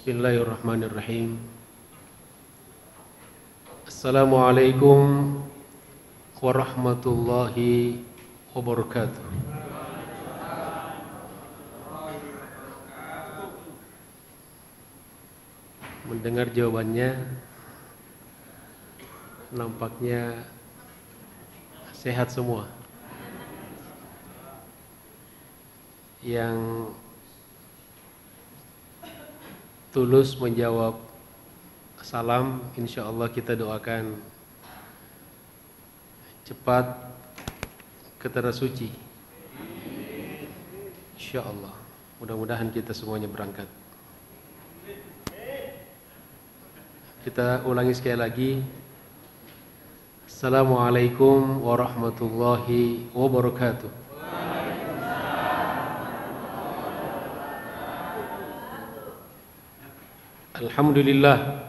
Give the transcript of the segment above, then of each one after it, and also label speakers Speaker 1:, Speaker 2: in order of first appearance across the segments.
Speaker 1: Bismillahirrahmanirrahim. Assalamualaikum warahmatullahi wabarakatuh. Mendengar jawabannya, nampaknya sehat semua. Yang tulus menjawab salam, insya Allah kita doakan cepat ke tanah suci. Insya Allah, mudah-mudahan kita semuanya berangkat. Kita ulangi sekali lagi. Assalamualaikum warahmatullahi wabarakatuh. Alhamdulillahi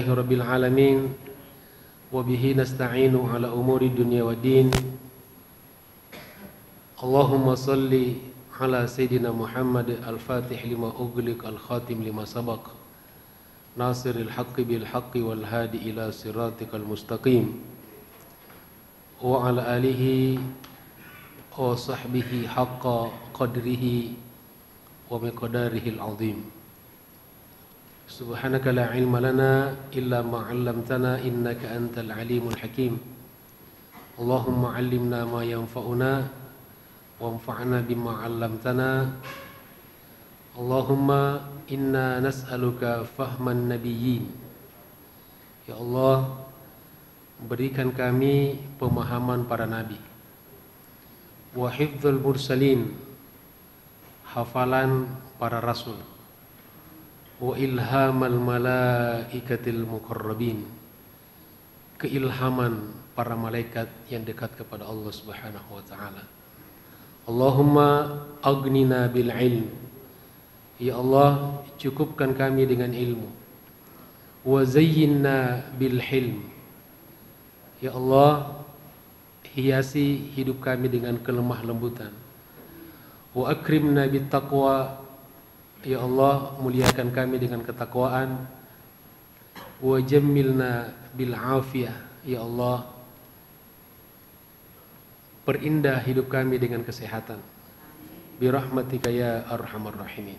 Speaker 1: rabbil alamin, wa bihi nasta'inu ala umuri dunya waddin. Allahumma salli ala sayyidina Muhammad al-fatih lima ughliq al-khatim lima sabaq, nasiril haqqi bil haqqi wal hadi ila siratikal mustaqim, wa ala alihi wa sahbihi haqqa qadrihi wa miqdarihi al-azim. Subhanaka la ilma lana illa ma 'allamtana innaka antal alimul hakim. Allahumma 'allimna ma yanfa'una wanfa'na bima 'allamtana. Allahumma inna nas'aluka fahman nabiyyin. Ya Allah, berikan kami pemahaman para nabi. Wa hifdzul mursalin, hafalan para rasul. Wa ilhamal malaikatil muqarrabin, keilhaman para malaikat yang dekat kepada Allah Subhanahu wa taala. Allahumma aghnina bil ilm. Ya Allah, cukupkan kami dengan ilmu. Wa zayyinna bil hilm. Ya Allah, hiasi hidup kami dengan kelemah lembutan. Wa akrimna bit taqwa. Ya Allah, muliakan kami dengan ketakwaan. Wa jammilna bil afiyah. Ya Allah, perindah hidup kami dengan kesehatan. Bi rahmatika ya arhamar rahimin.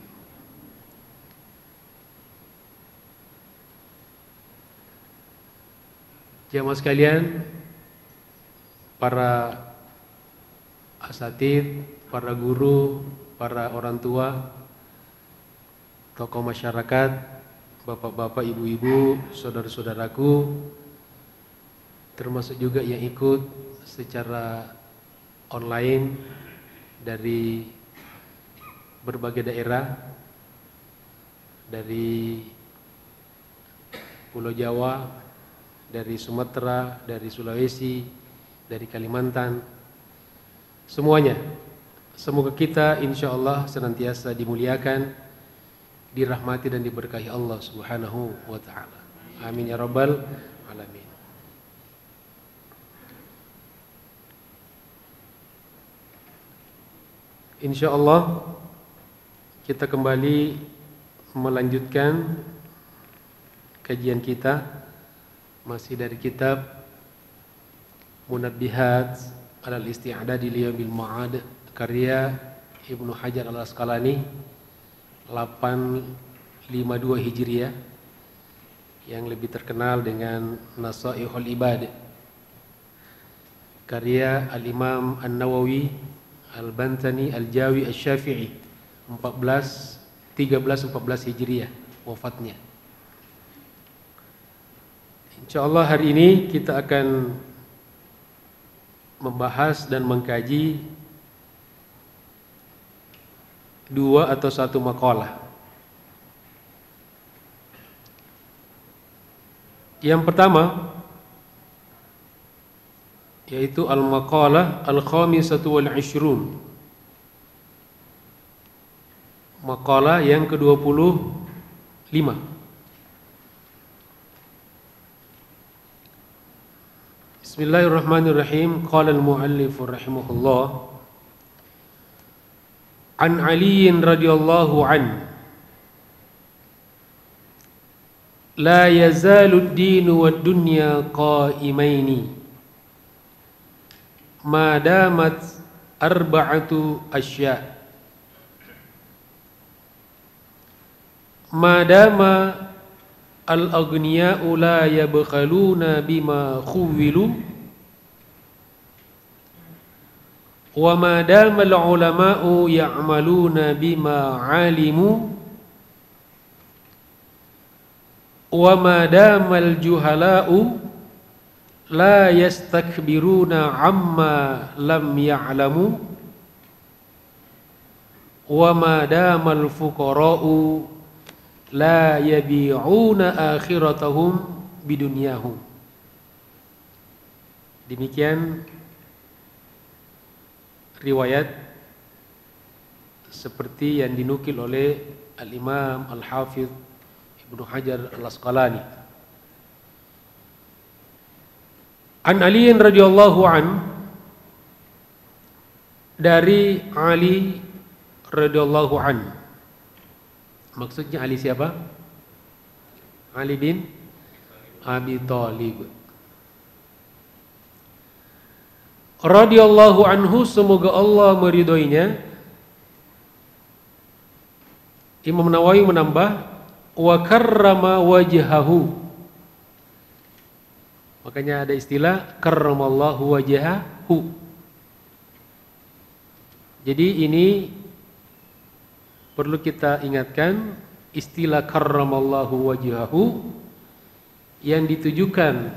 Speaker 1: Jamaah sekalian, para asatidz, para guru, para orang tua, tokoh masyarakat, bapak-bapak, ibu-ibu, saudara-saudaraku, termasuk juga yang ikut secara online dari berbagai daerah, dari Pulau Jawa, dari Sumatera, dari Sulawesi, dari Kalimantan, semuanya. Semoga kita insya Allah senantiasa dimuliakan, dirahmati dan diberkahi Allah Subhanahu wa ta'ala. Amin ya rabbal alamin. Insya Allah kita kembali melanjutkan kajian kita masih dari kitab Munabbihat alal Isti'dadi li Yaumil Ma'ad, karya Ibnu Hajar al-Asqalani, 852 Hijriah, yang lebih terkenal dengan Nasaihul Ibad, karya Al-Imam An-Nawawi Al-Bantani Al-Jawi Asy-Syafi'i, 13-14 Hijriah wafatnya. Insyaallah hari ini kita akan membahas dan mengkaji dua atau satu makalah. Yang pertama yaitu al-maqalah al-khamisatu wal 'ishrun, makalah yang ke-25. Bismillahirrahmanirrahim. Qala al-muallif rahimahullah, an Ali radhiyallahu an, la yazalud dinu wad dunya qa'imaini ma damat arba'atu asya' ma dama al-aghniya'u la yabkhaluna bima khuwilu wa ma dama al-ulama'u ya'maluna bima 'alimu wa ma dama al-juhala'u la yastakbiruna 'amma lam ya'lamu wa ma dama al-fuqara'u la yabi'una akhiratahum bidunyahum. Demikian riwayat seperti yang dinukil oleh Al-Imam Al-Hafidh Ibnu Hajar Al-Asqalani. An Ali radhiyallahu an, dari Ali radhiyallahu an. Maksudnya Ali siapa? Ali bin Abi Thalib radhiyallahu anhu, semoga Allah meridhoinya. Imam Nawawi menambah wa karrama wajhahu. Makanya ada istilah karramallahu wajhahu. Jadi ini perlu kita ingatkan, istilah karramallahu wajhahu yang ditujukan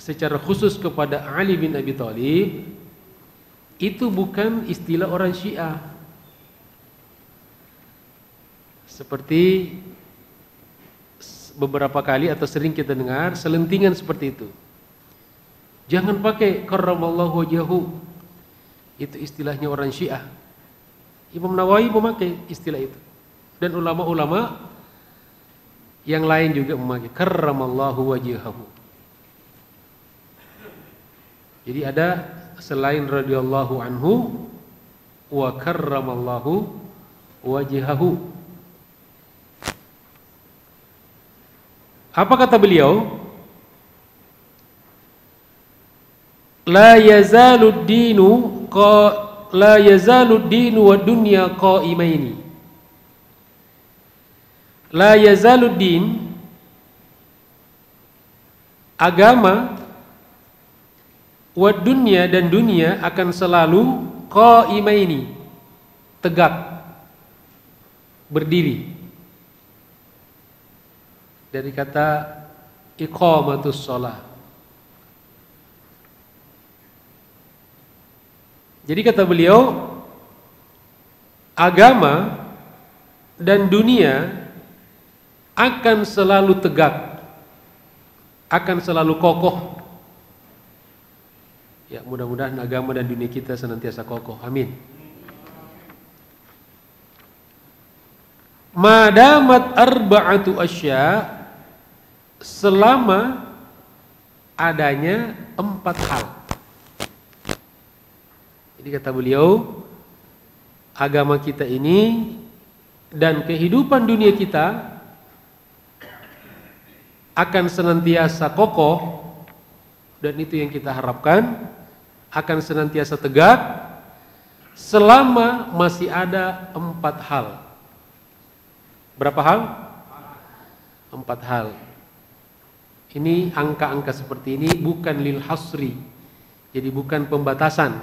Speaker 1: secara khusus kepada Ali bin Abi Thalib itu bukan istilah orang Syiah. Seperti beberapa kali atau sering kita dengar selentingan seperti itu. Jangan pakai karramallahu wajhahu, itu istilahnya orang Syiah. Imam Nawawi memakai istilah itu, dan ulama-ulama yang lain juga memakai karramallahu wajhahu. Jadi ada selain radhiyallahu anhu wa karramallahu wajhahu. Apa kata beliau? La yazalud dinu la yazalud dinu wad dunya qa'imaini. La yazalud din, agama, wad dunya, dan dunia akan selalu qa'imaini, tegak, berdiri. Dari kata iqamatus shalah. Jadi kata beliau, agama dan dunia akan selalu tegak, akan selalu kokoh. Ya, mudah-mudahan agama dan dunia kita senantiasa kokoh. Amin. Madamat arba'atu asya, selama adanya 4 hal. Jadi kata beliau, agama kita ini dan kehidupan dunia kita akan senantiasa kokoh, dan itu yang kita harapkan, akan senantiasa tegak selama masih ada 4 hal. Berapa hal? 4 hal. Ini angka-angka seperti ini bukan lil hasri, jadi bukan pembatasan,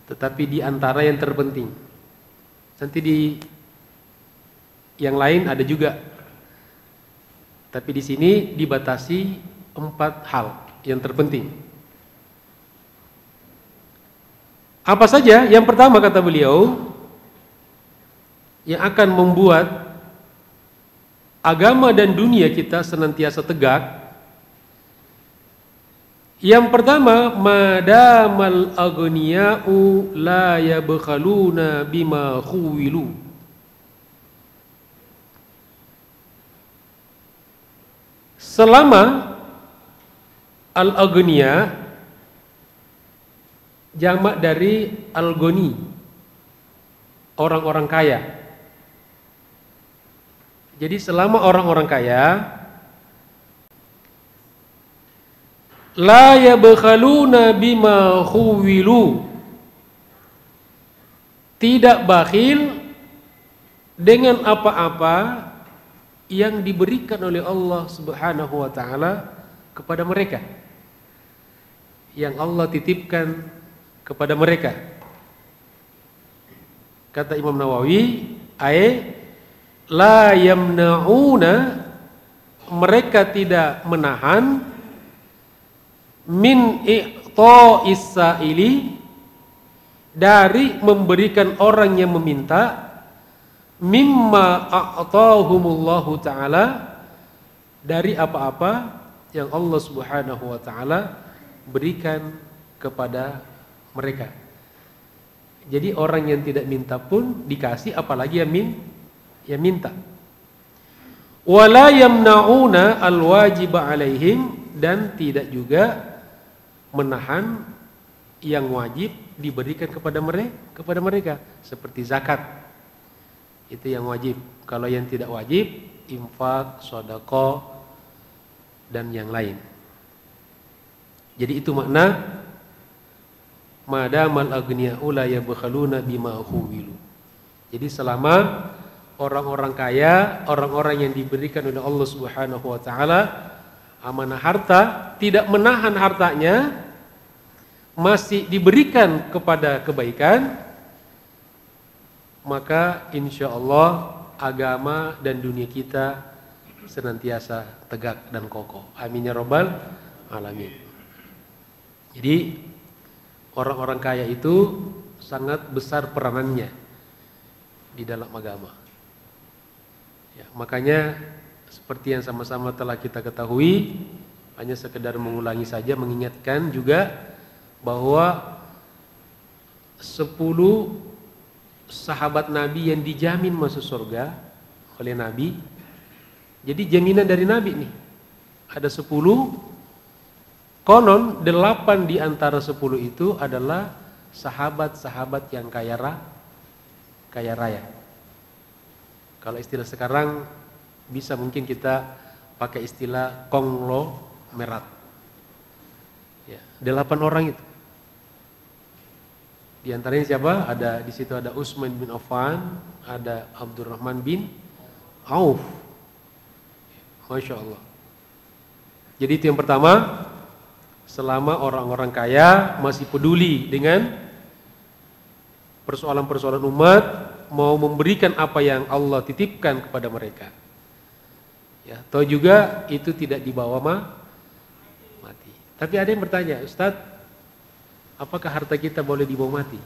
Speaker 1: tetapi di antara yang terpenting. Nanti di yang lain ada juga, tapi di sini dibatasi 4 hal yang terpenting. Apa saja? Yang pertama kata beliau, yang akan membuat agama dan dunia kita senantiasa tegak. Yang pertama, madamal aghniya'u la yabkhaluna bima khuwilu. Selama al-aghniya jamak dari al-ghani, orang-orang kaya. Jadi selama orang-orang kaya La yabkhaluna bima khuwilu. Tidak bakhil dengan apa-apa yang diberikan oleh Allah Subhanahu wa taala kepada mereka. Yang Allah titipkan kepada mereka. Kata Imam Nawawi, la yamna'una, mereka tidak menahan min i'ta'is sa'ili, dari memberikan orang yang meminta, mimma a'tahumullahu ta'ala, dari apa-apa yang Allah Subhanahu wa ta'ala berikan kepada mereka. Jadi orang yang tidak minta pun dikasih, apalagi yang minta. Wala yamna'una al-wajiba alaihim, dan tidak juga menahan yang wajib diberikan kepada mereka seperti zakat. Itu yang wajib. Kalau yang tidak wajib, infak, sedekah dan yang lain. Jadi itu makna madamal aghniya'u la yabkhaluna bima khuwilu. Jadi selama orang-orang kaya, orang-orang yang diberikan oleh Allah Subhanahu wa taala amanah harta, tidak menahan hartanya, masih diberikan kepada kebaikan, maka insya Allah agama dan dunia kita senantiasa tegak dan kokoh. Amin ya rabbal alamin. Jadi orang-orang kaya itu sangat besar peranannya di dalam agama. Ya, makanya seperti yang sama-sama telah kita ketahui, hanya sekedar mengulangi saja, mengingatkan juga bahwa 10 sahabat Nabi yang dijamin masuk surga oleh Nabi. Jadi jaminan dari Nabi nih. Ada 10, konon 8 di antara 10 itu adalah sahabat-sahabat yang kaya raya. Kalau istilah sekarang bisa mungkin kita pakai istilah konglomerat. Ya, 8 orang itu. Di antaranya siapa? Di situ ada Utsman bin Affan, ada Abdurrahman bin Auf. Masya Allah. Jadi itu yang pertama, selama orang-orang kaya masih peduli dengan persoalan-persoalan umat, mau memberikan apa yang Allah titipkan kepada mereka. Ya, atau juga itu tidak dibawa mati. Tapi ada yang bertanya, Ustadz, apakah harta kita boleh dibawa mati?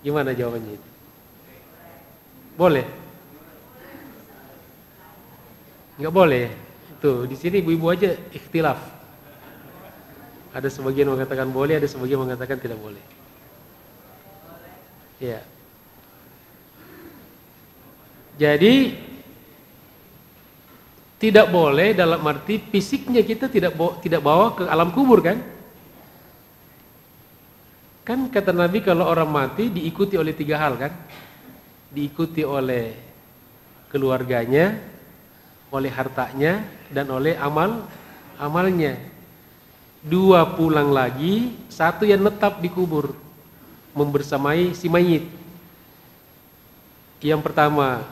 Speaker 1: Gimana jawabannya itu? Boleh? Enggak boleh. Tuh, di sini ibu-ibu aja ikhtilaf. Ada sebagian mengatakan boleh, ada sebagian mengatakan tidak boleh. Ya. Jadi tidak boleh dalam arti fisiknya kita tidak bawa ke alam kubur kan? Kan kata Nabi kalau orang mati diikuti oleh 3 hal kan? Diikuti oleh keluarganya, oleh hartanya, dan oleh amalnya. 2 pulang lagi, 1 yang netap di kubur membersamai si mayit. Yang pertama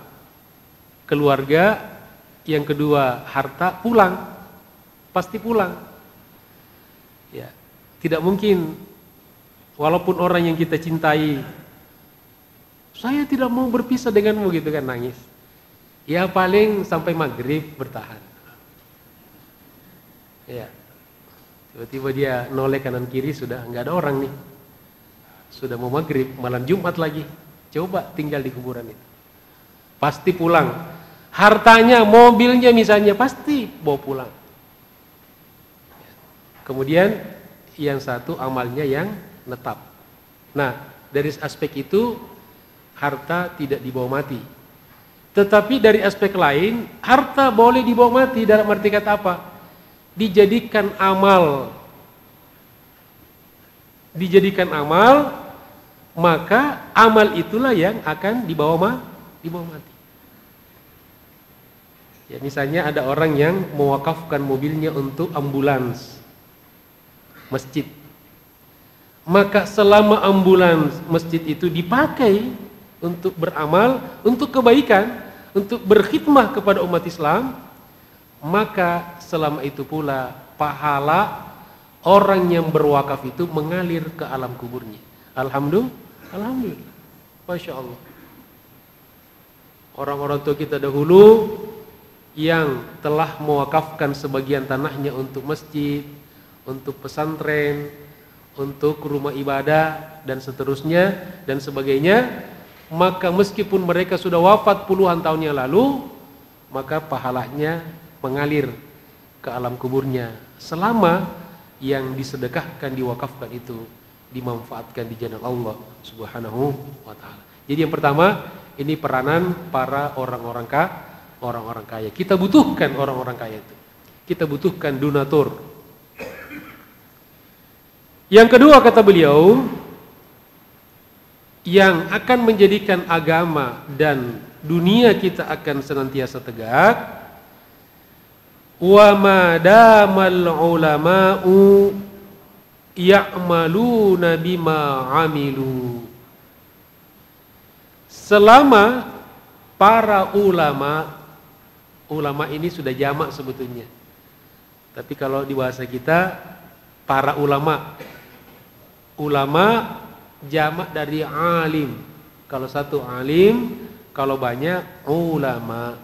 Speaker 1: keluarga, yang kedua harta, pulang, pasti pulang. Ya, tidak mungkin walaupun orang yang kita cintai, saya tidak mau berpisah denganmu gitu kan, nangis. Ya paling sampai maghrib bertahan. Ya, tiba-tiba dia noleh kanan kiri, sudah nggak ada orang nih. Sudah mau maghrib, malam Jumat lagi. Coba tinggal di kuburan itu. Pasti pulang. Hartanya, mobilnya misalnya, pasti bawa pulang. Kemudian yang satu amalnya yang netap. Nah, dari aspek itu harta tidak dibawa mati. Tetapi dari aspek lain, harta boleh dibawa mati dalam arti kata apa? Dijadikan amal. Dijadikan amal, maka amal itulah yang akan dibawa mati. Ya, misalnya ada orang yang mewakafkan mobilnya untuk ambulans masjid. Maka selama ambulans masjid itu dipakai untuk beramal, untuk kebaikan, untuk berkhidmah kepada umat Islam, maka selama itu pula pahala orang yang berwakaf itu mengalir ke alam kuburnya. Alhamdulillah. Masya Allah. Orang-orang tua kita dahulu yang telah mewakafkan sebagian tanahnya untuk masjid, untuk pesantren, untuk rumah ibadah dan seterusnya dan sebagainya, maka meskipun mereka sudah wafat puluhan tahun yang lalu, maka pahalanya mengalir ke alam kuburnya selama yang disedekahkan, diwakafkan itu dimanfaatkan di jalan Allah Subhanahu wa taala. Jadi yang pertama, ini peranan para orang-orang kaya. Kita butuhkan orang-orang kaya itu. Kita butuhkan donatur. Yang kedua kata beliau, yang akan menjadikan agama dan dunia kita akan senantiasa tegak, wa madamal ulama'u ya'maluna bima 'amilu. Selama para ulama ini sudah jamak sebetulnya. Tapi kalau di bahasa kita para ulama jamak dari alim. Kalau satu alim, kalau banyak ulama,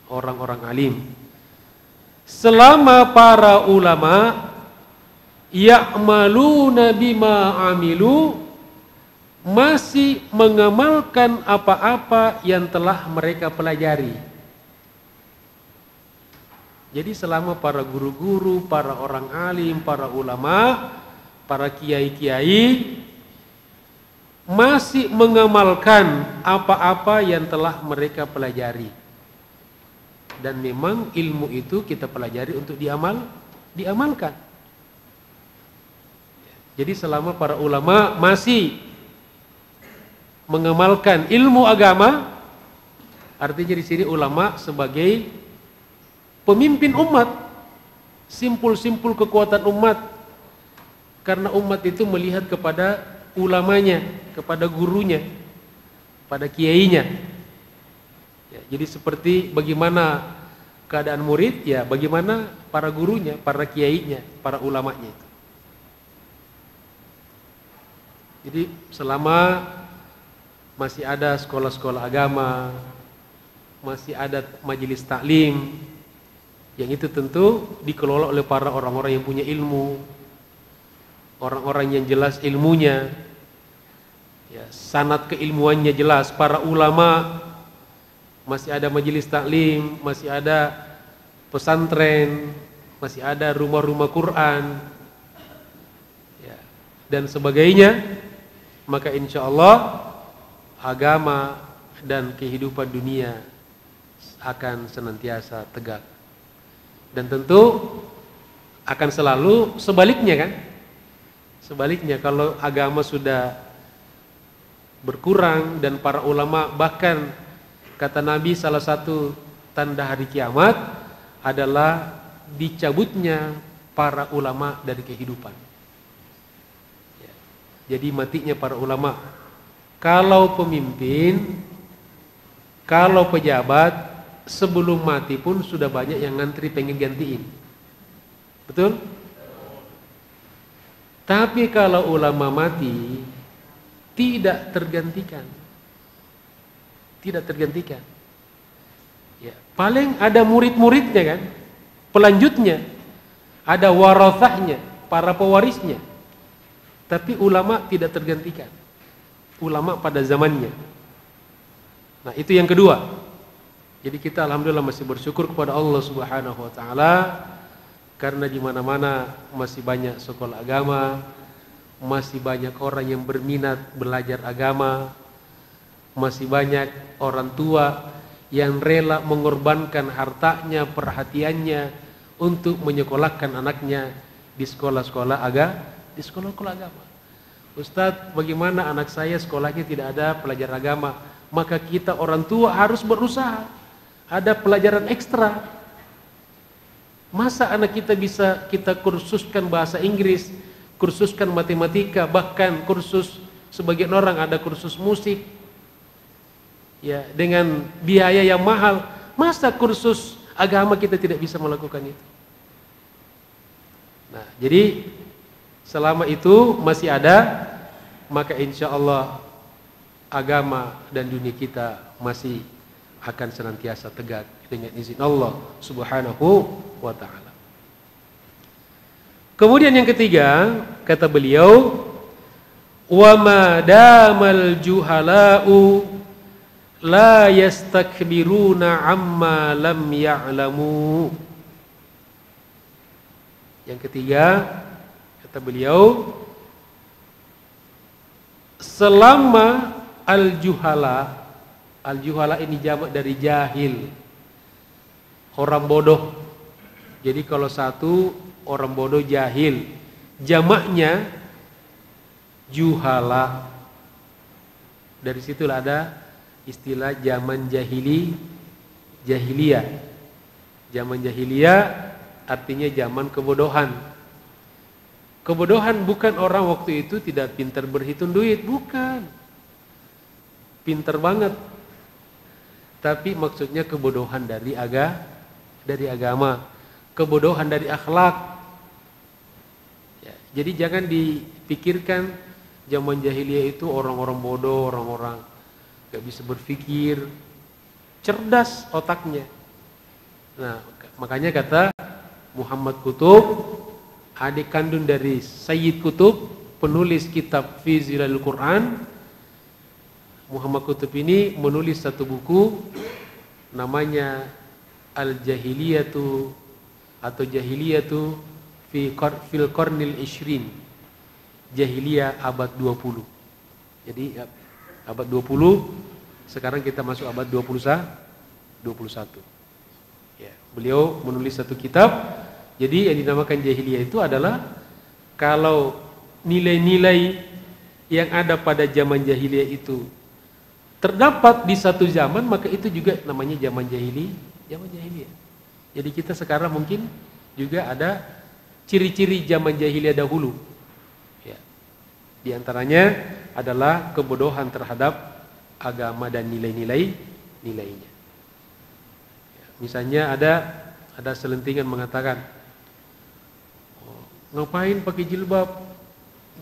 Speaker 1: orang-orang alim. Selama para ulama ya'maluna bima 'amilu, masih mengamalkan apa-apa yang telah mereka pelajari. Jadi selama para guru-guru, para orang alim, para ulama, para kiai-kiai masih mengamalkan apa-apa yang telah mereka pelajari. Dan memang ilmu itu kita pelajari untuk diamalkan. Jadi selama para ulama masih mengamalkan ilmu agama, artinya di sini ulama sebagai pemimpin umat, simpul-simpul kekuatan umat, karena umat itu melihat kepada ulamanya, kepada gurunya, pada kiainya. Ya, jadi seperti bagaimana keadaan murid, ya bagaimana para gurunya, para kiainya, para ulamanya itu. Jadi selama masih ada sekolah-sekolah agama, masih ada majelis taklim, yang itu tentu dikelola oleh para orang-orang yang punya ilmu, orang-orang yang jelas ilmunya, ya, sanad keilmuannya jelas. Para ulama, masih ada majelis taklim, masih ada pesantren, masih ada rumah-rumah Quran, ya, dan sebagainya. Maka insya Allah agama dan kehidupan dunia akan senantiasa tegak. Dan tentu akan selalu sebaliknya kan? Sebaliknya, kalau agama sudah berkurang dan para ulama, bahkan kata Nabi salah satu tanda hari kiamat adalah dicabutnya para ulama dari kehidupan. Ya. Jadi matinya para ulama. Kalau pemimpin, kalau pejabat, sebelum mati pun sudah banyak yang ngantri pengen gantiin. Betul? Tapi kalau ulama mati, tidak tergantikan. Tidak tergantikan. Ya, paling ada murid-muridnya kan, pelanjutnya, ada warathahnya, para pewarisnya. Tapi ulama tidak tergantikan. Ulama pada zamannya. Nah, itu yang kedua. Jadi kita alhamdulillah masih bersyukur kepada Allah Subhanahu wa taala karena di mana-mana masih banyak sekolah agama, masih banyak orang yang berminat belajar agama, masih banyak orang tua yang rela mengorbankan hartanya, perhatiannya untuk menyekolahkan anaknya di sekolah-sekolah agama. Ustadz, bagaimana anak saya sekolahnya tidak ada pelajar agama? Maka kita orang tua harus berusaha ada pelajaran ekstra. Masa anak kita bisa kita kursuskan bahasa Inggris, kursuskan matematika, bahkan kursus sebagian orang ada kursus musik, ya dengan biaya yang mahal. Masa kursus agama kita tidak bisa melakukan itu? Nah, jadi selama itu masih ada, maka insya Allah agama dan dunia kita masih akan senantiasa tegak dengan izin Allah Subhanahu wa ta'ala. Kemudian yang ketiga, kata beliau, wa ma damal juhala'u la yastakbiruna amma lam ya'lamu. Yang ketiga, kata beliau, selama al-juhala, al-juhala ini jamak dari jahil, orang bodoh. Jadi kalau satu orang bodoh jahil, jamaknya juhala. Dari situlah ada istilah zaman jahiliyah. Zaman jahiliyah artinya zaman kebodohan. Kebodohan bukan orang waktu itu tidak pintar berhitung duit, bukan. Pintar banget. Tapi maksudnya kebodohan dari agama, kebodohan dari akhlak. Ya, jadi jangan dipikirkan zaman jahiliyah itu orang-orang bodoh, orang-orang gak bisa berpikir, cerdas otaknya. Nah, makanya kata Muhammad Qutub, adik kandung dari Sayyid Qutub, penulis kitab Fi Zilalil Quran. Muhammad Qutub ini menulis satu buku namanya Al-Jahiliyatu atau Jahiliyatu fil Qarnil Ishrin, Jahiliyah abad 20. Jadi abad 20, sekarang kita masuk abad 21. Ya, beliau menulis satu kitab. Jadi yang dinamakan jahiliyah itu adalah kalau nilai-nilai yang ada pada zaman jahiliyah itu terdapat di satu zaman, maka itu juga namanya zaman jahiliyah. Jadi kita sekarang mungkin juga ada ciri-ciri zaman jahiliyah dahulu. Ya. Di antaranya adalah kebodohan terhadap agama dan nilainya. Ya. Misalnya ada selentingan mengatakan, ngapain pakai jilbab?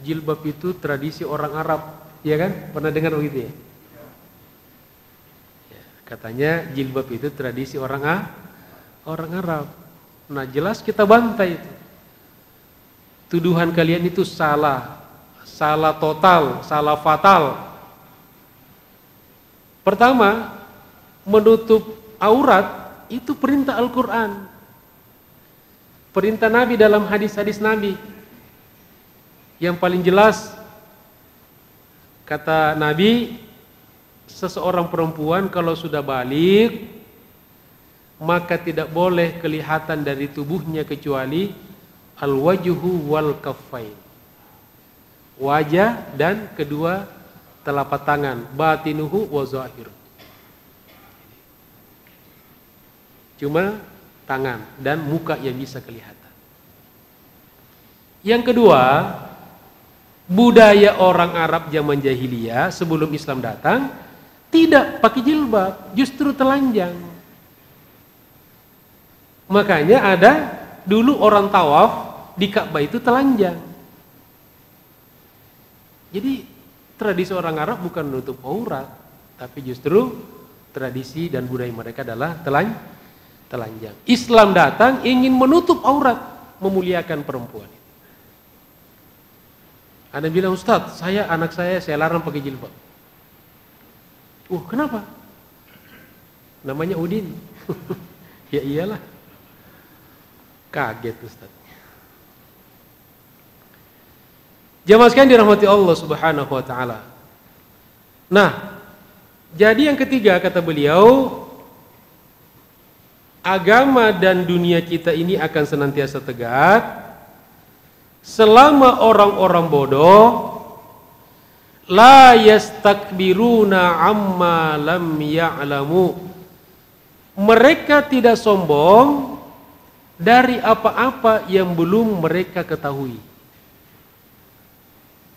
Speaker 1: Jilbab itu tradisi orang Arab, ya kan? Pernah dengar begitu ya? Ya, katanya jilbab itu tradisi orang Arab. Nah, jelas kita bantai itu. Tuduhan kalian itu salah total, salah fatal. Pertama, menutup aurat itu perintah Al-Quran. Perintah Nabi dalam hadis-hadis Nabi. Yang paling jelas, kata Nabi, seseorang perempuan kalau sudah balik, maka tidak boleh kelihatan dari tubuhnya kecuali al-wajhu wal kaffain. Wajah dan kedua telapak tangan, batinuhu wa zahir. Cuma tangan dan muka yang bisa kelihatan. Yang kedua, budaya orang Arab zaman jahiliyah sebelum Islam datang tidak pakai jilbab, justru telanjang. Makanya ada dulu orang tawaf di Ka'bah itu telanjang. Jadi tradisi orang Arab bukan menutup aurat, tapi justru tradisi dan budaya mereka adalah telanjang. Islam datang ingin menutup aurat, memuliakan perempuan. Ada bilang, Ustaz, anak saya larang pakai jilbab. Kenapa? Namanya Udin. Ya iyalah. Kaget Ustaz. Jamaah sekalian dirahmati Allah Subhanahu wa taala. Nah, jadi yang ketiga kata beliau, agama dan dunia kita ini akan senantiasa tegak selama orang-orang bodoh la yastakbiruna amma lam ya'lamu, Mereka tidak sombong dari apa-apa yang belum mereka ketahui.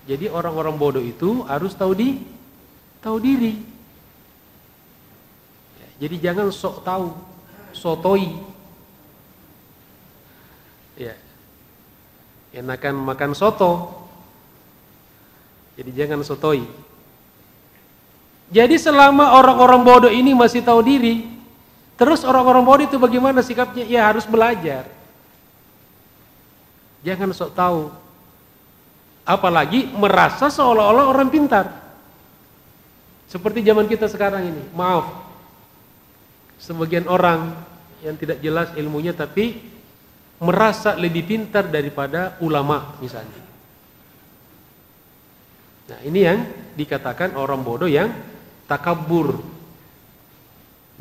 Speaker 1: Jadi orang-orang bodoh itu harus tahu diri. Jadi jangan sok tahu, sotoi. Ya. Enakan makan soto. Jadi jangan sotoi. Jadi selama orang-orang bodoh ini masih tahu diri, terus orang-orang bodoh itu bagaimana sikapnya? Ya harus belajar. Jangan sok tahu. Apalagi merasa seolah-olah orang pintar. Seperti zaman kita sekarang ini. Maaf. Sebagian orang yang tidak jelas ilmunya tapi merasa lebih pintar daripada ulama misalnya. Nah, ini yang dikatakan orang bodoh yang takabur.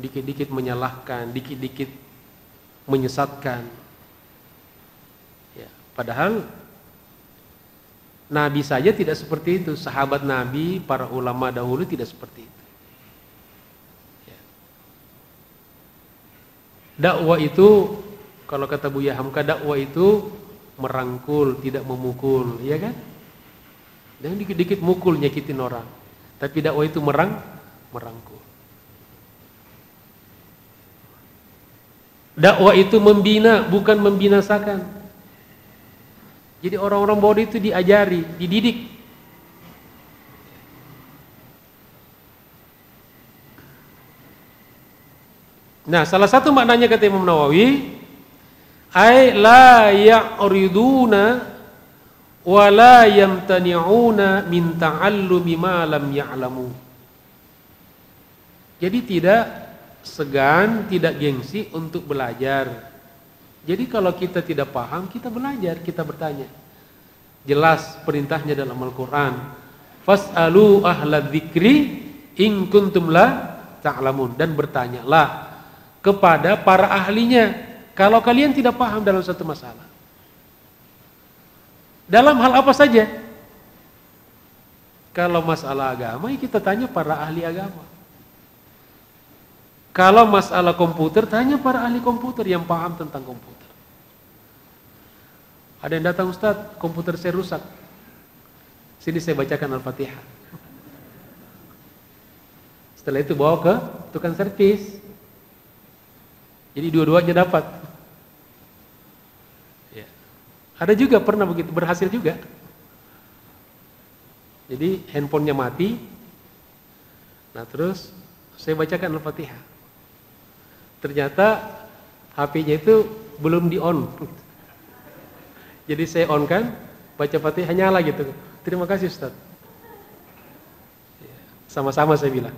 Speaker 1: Dikit-dikit menyalahkan, dikit-dikit menyesatkan. Ya, padahal Nabi saja tidak seperti itu. Sahabat Nabi, para ulama dahulu tidak seperti itu. Ya. Dakwah itu, kalau kata Buya Hamka, dakwah itu merangkul, tidak memukul, ya kan? Dan dikit-dikit mukul, nyakitin orang. Tapi dakwah itu merangkul. Dakwah itu membina, bukan membinasakan. Jadi orang-orang bodoh itu diajari, dididik. Nah, salah satu maknanya kata Imam Nawawi, ay la ya'riduna wa la yamtani'una min ta'allumi ma lam ya'lamu. Jadi tidak segan, tidak gengsi untuk belajar. Jadi kalau kita tidak paham, kita belajar, kita bertanya. Jelas perintahnya dalam Al-Quran. Fas'alu ahla dzikri in kuntum la ta'lamun. Dan bertanyalah kepada para ahlinya kalau kalian tidak paham dalam satu masalah. Dalam hal apa saja? Kalau masalah agama, ya kita tanya para ahli agama. Kalau masalah komputer, tanya para ahli komputer yang paham tentang komputer. Ada yang datang, Ustaz, komputer saya rusak. Sini saya bacakan Al-Fatihah. Setelah itu bawa ke tukang servis. Jadi dua-duanya dapat. Ya. Ada juga pernah begitu, berhasil juga. Jadi handphonenya mati. Nah terus saya bacakan Al-Fatihah. Ternyata HP-nya itu belum di-on. Jadi saya on kan, baca Fatihah nyala gitu. Terima kasih Ustaz. Sama-sama saya bilang.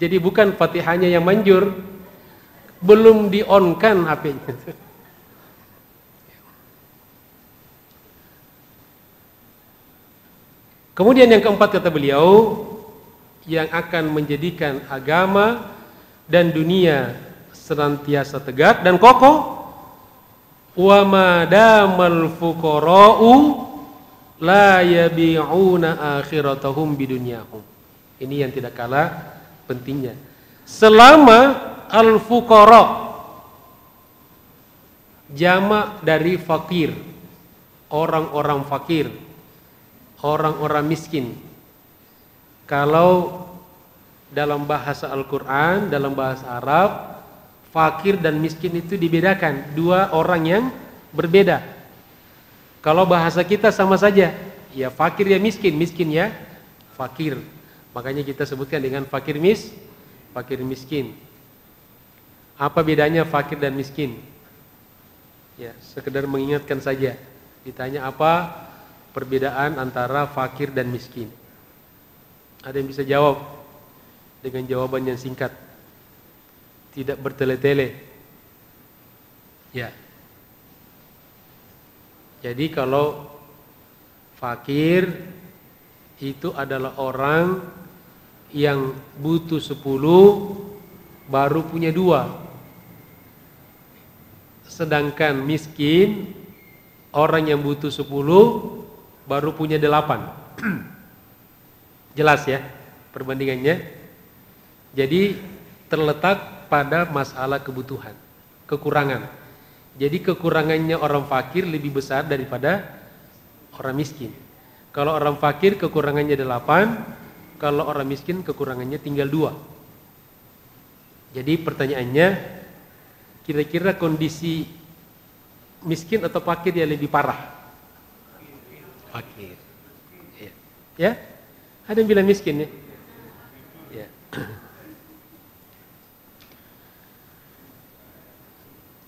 Speaker 1: Jadi bukan Fatihahnya yang manjur, belum di-on kan HP-nya. Kemudian yang keempat kata beliau, yang akan menjadikan agama dan dunia senantiasa tegak dan kokoh, wa madamal fuqara'u la yabi'una akhiratahum bidunyahum. Ini yang tidak kalah pentingnya. Selama al-fuqara, jamak dari fakir, orang-orang fakir, orang-orang miskin. Kalau dalam bahasa Al-Quran, dalam bahasa Arab, fakir dan miskin itu dibedakan, dua orang yang berbeda. Kalau bahasa kita sama saja, ya fakir ya miskin, miskin ya fakir. Makanya kita sebutkan dengan fakir miskin. Apa bedanya fakir dan miskin? Ya, sekedar mengingatkan saja. Ditanya apa perbedaan antara fakir dan miskin? Ada yang bisa jawab dengan jawaban yang singkat, tidak bertele-tele. Ya. Jadi kalau fakir itu adalah orang yang butuh 10 baru punya 2. Sedangkan miskin orang yang butuh 10 baru punya 8. Jelas ya? perbandingannya. Jadi terletak pada masalah kebutuhan, kekurangan. Jadi kekurangannya orang fakir lebih besar daripada orang miskin. Kalau orang fakir kekurangannya 8, kalau orang miskin kekurangannya tinggal 2. Jadi pertanyaannya, kira-kira kondisi miskin atau fakir yang lebih parah? Fakir. Ya? Ada yang bilang miskin ya? Ya.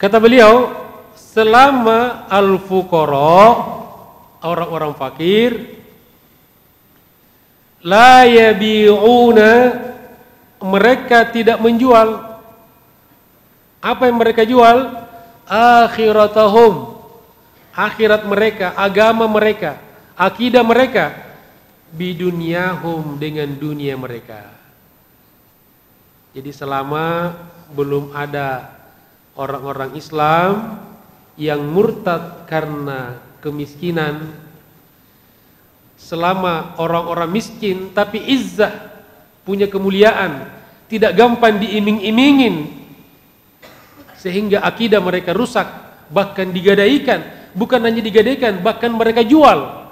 Speaker 1: Kata beliau, selama al-fuqara, orang-orang fakir, la yabi'una, mereka tidak menjual. Apa yang mereka jual? Akhiratahum, akhirat mereka, agama mereka, akidah mereka, bidunyahum, dengan dunia mereka. Jadi selama belum ada orang-orang Islam yang murtad karena kemiskinan, selama orang-orang miskin tapi izzah, punya kemuliaan, tidak gampang diiming-imingin sehingga akidah mereka rusak, bahkan digadaikan, bukan hanya digadaikan, bahkan mereka jual,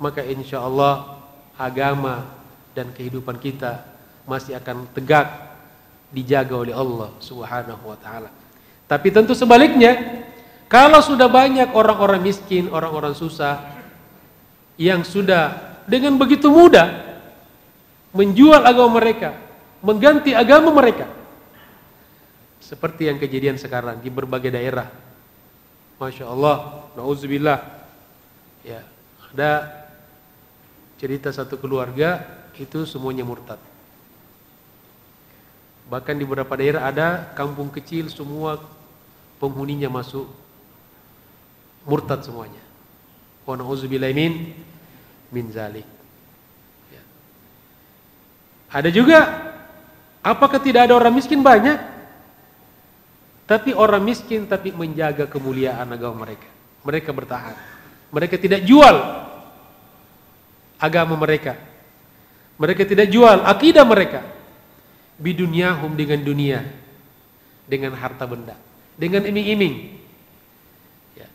Speaker 1: maka insya Allah agama dan kehidupan kita masih akan tegak, dijaga oleh Allah Subhanahu wa ta'ala. Tapi tentu sebaliknya, kalau sudah banyak orang-orang miskin, orang-orang susah yang sudah dengan begitu mudah menjual agama mereka, mengganti agama mereka, seperti yang kejadian sekarang di berbagai daerah. Masya Allah, na'udzubillah. Ya, ada cerita satu keluarga itu semuanya murtad. Bahkan di beberapa daerah ada kampung kecil semua penghuninya masuk murtad semuanya. Wa na'udzubillahi min zalik. Ya. Ada juga, apakah tidak ada orang miskin? Banyak. Tapi orang miskin tapi menjaga kemuliaan agama mereka. Mereka bertahan. Mereka tidak jual agama mereka. Mereka tidak jual akidah mereka. Bidunyahum, dengan dunia, dengan harta benda, dengan iming-iming. Ya.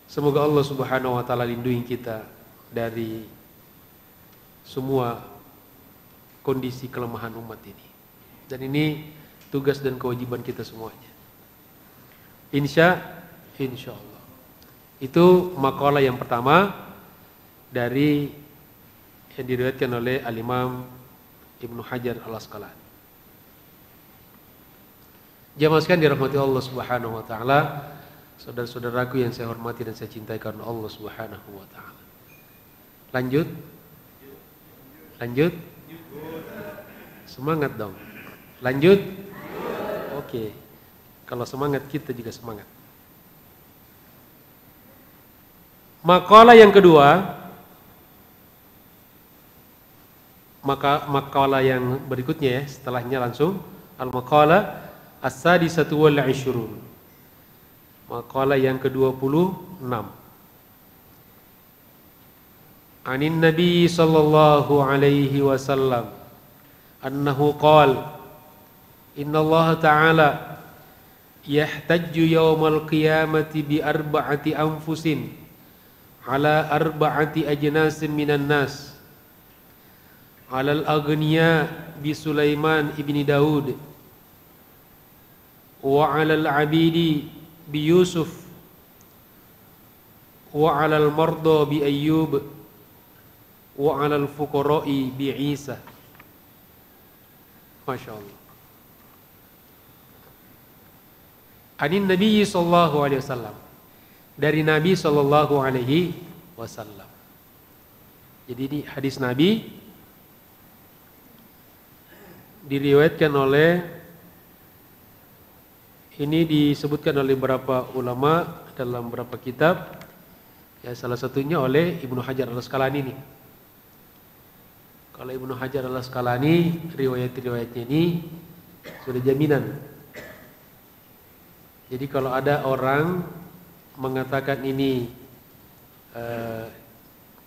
Speaker 1: Semoga Allah Subhanahu wa ta'ala lindungi kita dari semua kondisi kelemahan umat ini. Dan ini tugas dan kewajiban kita semuanya. Insya Allah. Itu makalah yang pertama dari yang diriwayatkan oleh Al-Imam Ibnu Hajar Al-Asqalani. Jamaah sekalian dirahmati Allah Subhanahu wa ta'ala, saudara-saudaraku yang saya hormati dan saya cintai karena Allah Subhanahu wa ta'ala. Lanjut? Semangat dong. Lanjut? Oke. Kalau semangat, kita juga semangat. Makalah yang kedua, makalah yang berikutnya ya, setelahnya langsung al-maqalah as-sadisatu wal 'ishrun. Makalah yang ke-26. Anin Nabi sallallahu alaihi wasallam annahu qala inna Allah ta'ala yahtajju yawmal qiyamati bi arba'ati anfusin ala arba'ati ajnasin minan nas. Alal aghniya bi Sulaiman ibni Daud, wa alal abidi bi Yusuf, wa alal marda bi Ayyub, wa alal fuqara'i bi Isa. Masya Allah. Anin Nabi sallallahu alaihi wasallam, dari Nabi sallallahu alaihi wasallam. Jadi ini hadis Nabi diriwayatkan oleh, ini disebutkan oleh beberapa ulama dalam beberapa kitab, ya salah satunya oleh Ibnu Hajar Al-Asqalani ini. Kalau Ibnu Hajar Al-Asqalani, riwayat-riwayatnya ini sudah jaminan. Jadi kalau ada orang mengatakan ini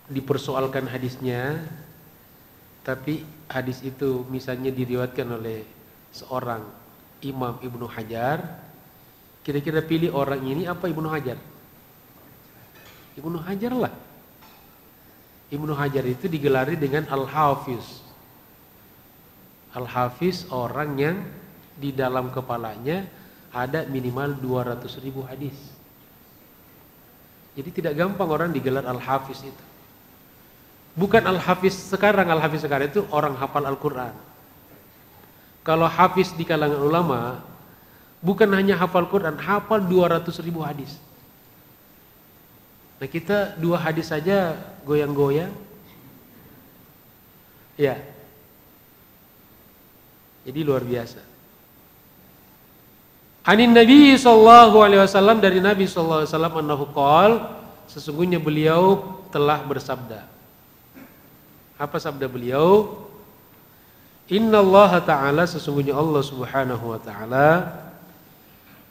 Speaker 1: dipersoalkan hadisnya, tapi hadis itu misalnya diriwayatkan oleh seorang Imam Ibnu Hajar, kira-kira pilih orang ini apa Ibnu Hajar? Ibnu Hajar lah. Ibnu Hajar itu digelari dengan Al-Hafiz. Al-Hafiz orang yang di dalam kepalanya ada minimal 200.000 hadis. Jadi tidak gampang orang digelar Al-Hafiz itu. Bukan Al-Hafiz sekarang itu orang hafal Al-Quran. Kalau Hafiz di kalangan ulama, bukan hanya hafal Quran, hafal 200.000 hadis. Nah kita 2 hadis saja goyang-goyang. Ya. Jadi luar biasa. Anin Nabi sallallahu alaihi wasallam, dari Nabi sallallahu alaihi wasallam annahu qol, sesungguhnya beliau telah bersabda. Apa sabda beliau? Innallaha ta'ala, sesungguhnya Allah Subhanahu wa ta'ala